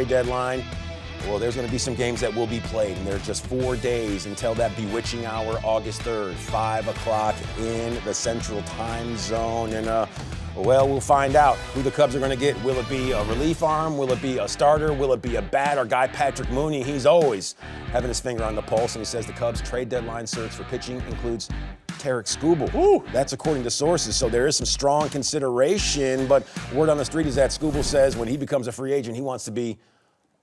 Deadline. Well, there's going to be some games that will be played, and there's just 4 days until that bewitching hour, August 3rd, 5 o'clock in the Central Time Zone. And, well, we'll find out who the Cubs are going to get. Will it be a relief arm? Will it be a starter? Will it be a bat? Our guy Patrick Mooney, he's always having his finger on the pulse, and he says the Cubs' trade deadline search for pitching includes Tarik Skubal. Ooh, that's according to sources, so there is some strong consideration, but word on the street is that Skubal says when he becomes a free agent, he wants to be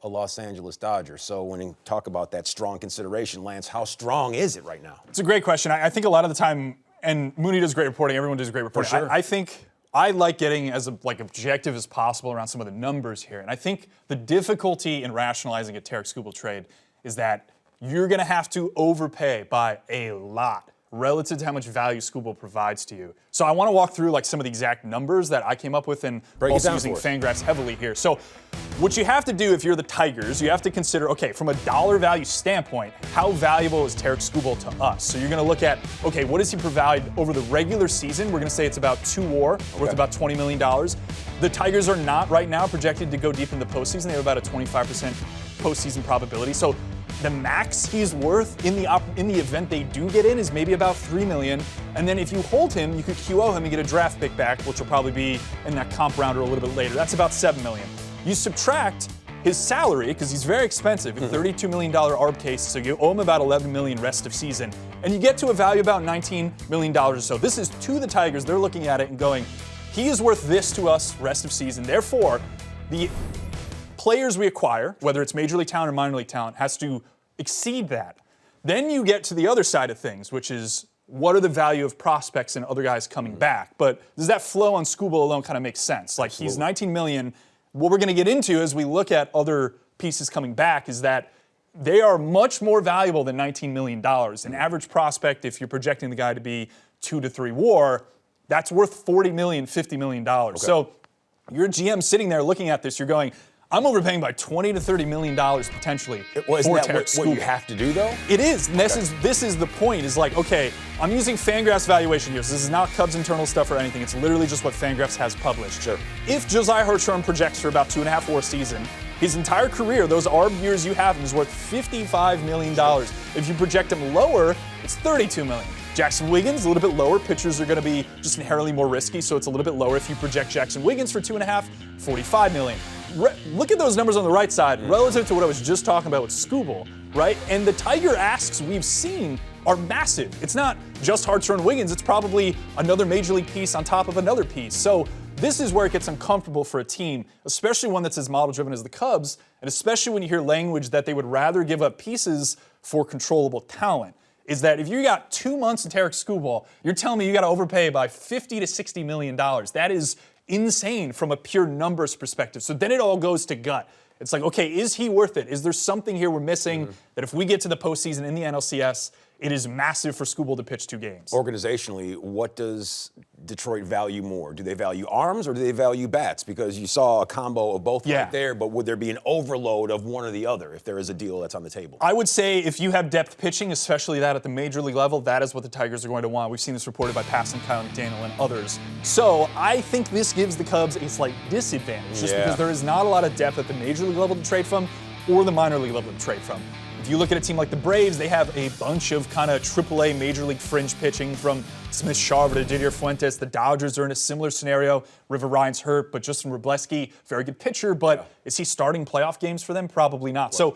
a Los Angeles Dodger. So when you talk about that strong consideration, Lance, how strong is it right now? It's a great question. I think a lot of the time, and Mooney does great reporting, everyone does great reporting. For sure. I think I like getting as objective as possible around some of the numbers here. And I think the difficulty in rationalizing a Tarik Skubal trade is that you're going to have to overpay by a lot relative to how much value Skubal provides to you. So I want to walk through some of the exact numbers that I came up with, and also using Fangraphs heavily here. So what you have to do if you're the Tigers, you have to consider, okay, from a dollar value standpoint, how valuable is Tarik Skubal to us? So you're going to look at, okay, what does he provide over the regular season? We're going to say it's about 2 WAR, worth about $20 million. The Tigers are not right now projected to go deep in the postseason. They have about a 25% postseason probability. So the max he's worth in the event they do get in is maybe about $3 million. And then if you hold him, you could QO him and get a draft pick back, which will probably be in that comp rounder a little bit later. That's about $7 million. You subtract his salary, because he's very expensive, a $32 million ARB case, so you owe him about $11 million rest of season, and you get to a value about $19 million or so. This is to the Tigers. They're looking at it and going, he is worth this to us rest of season. Therefore, the players we acquire, whether it's major league talent or minor league talent, has to exceed that. Then you get to the other side of things, which is what are the value of prospects and other guys coming back. But does that flow on Skubal alone kind of make sense? He's $19 million. What we're going to get into as we look at other pieces coming back is that they are much more valuable than $19 million. An average prospect, if you're projecting the guy to be 2 to 3 WAR, that's worth $40 million, $50 million. Okay. So your GM sitting there looking at this, you're going, I'm overpaying by $20 to $30 million potentially for Tarik Skubal. What you have to do, though? It is. And this is the point, is okay, I'm using Fangraphs valuation here. So this is not Cubs internal stuff or anything. It's literally just what Fangraphs has published. Sure. If Josiah Hartshorn projects for about 2.5 WAR season, his entire career, those ARB years you have him, is worth $55 million. Sure. If you project him lower, it's $32 million. Jaxon Wiggins, a little bit lower. Pitchers are going to be just inherently more risky, so it's a little bit lower. If you project Jaxon Wiggins for 2.5, $45 million. Look at those numbers on the right side relative to what I was just talking about with Skubal, right? And the Tiger asks we've seen are massive. It's not just Hartshorn Wiggins. It's probably another major league piece on top of another piece. So this is where it gets uncomfortable for a team, especially one that's as model-driven as the Cubs, and especially when you hear language that they would rather give up pieces for controllable talent. Is that if you got 2 months of Tarik Skubal, you're telling me you got to overpay by $50 to $60 million. That is insane from a pure numbers perspective. So then it all goes to gut. It's okay, is he worth it? Is there something here we're missing that if we get to the postseason in the NLCS, it is massive for Skubal to pitch 2 games? Organizationally, what does Detroit value more? Do they value arms or do they value bats? Because you saw a combo of both right there, but would there be an overload of one or the other if there is a deal that's on the table? I would say if you have depth pitching, especially that at the major league level, that is what the Tigers are going to want. We've seen this reported by Passan, Kyle McDaniel, and others. So I think this gives the Cubs a slight disadvantage just because there is not a lot of depth at the major league level to trade from or the minor league level to trade from. If you look at a team like the Braves, they have a bunch of kind of AAA major league fringe pitching from Smith Sharver to Didier Fuentes. The Dodgers are in a similar scenario. River Ryan's hurt, but Justin Wrobleski, very good pitcher, but is he starting playoff games for them? Probably not. So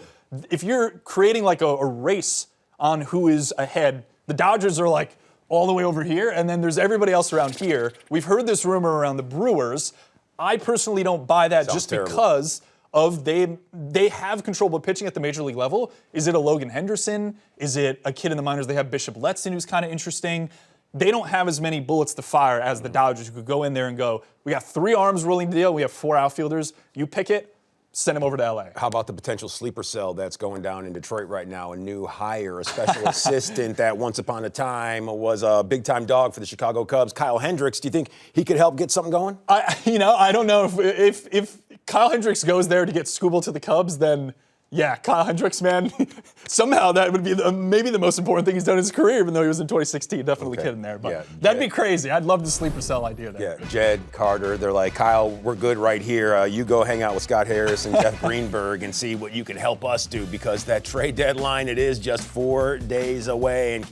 if you're creating a race on who is ahead, the Dodgers are all the way over here, and then there's everybody else around here. We've heard this rumor around the Brewers. I personally don't buy that because of they have controllable pitching at the major league level. Is it a Logan Henderson? Is it a kid in the minors? They have Bishop Letson, who's kind of interesting. They don't have as many bullets to fire as the Dodgers, who could go in there and go, we got 3 arms rolling the deal, we have 4 outfielders, you pick it, send him over to LA. How about the potential sleeper cell that's going down in Detroit right now? A new hire, a special assistant that once upon a time was a big-time dog for the Chicago Cubs, Kyle Hendricks. Do you think he could help get something going? I don't know if Kyle Hendricks goes there to get Skubal to the Cubs, then Yeah, Kyle Hendricks, man. Somehow that would be maybe the most important thing he's done in his career, even though he was in 2016. Definitely kidding there. But Yeah, that'd be crazy. I'd love the sleeper cell idea there. Yeah, Jed, Carter, they're like, Kyle, we're good right here. You go hang out with Scott Harris and Jeff Greenberg and see what you can help us do, because that trade deadline, it is just 4 days away. And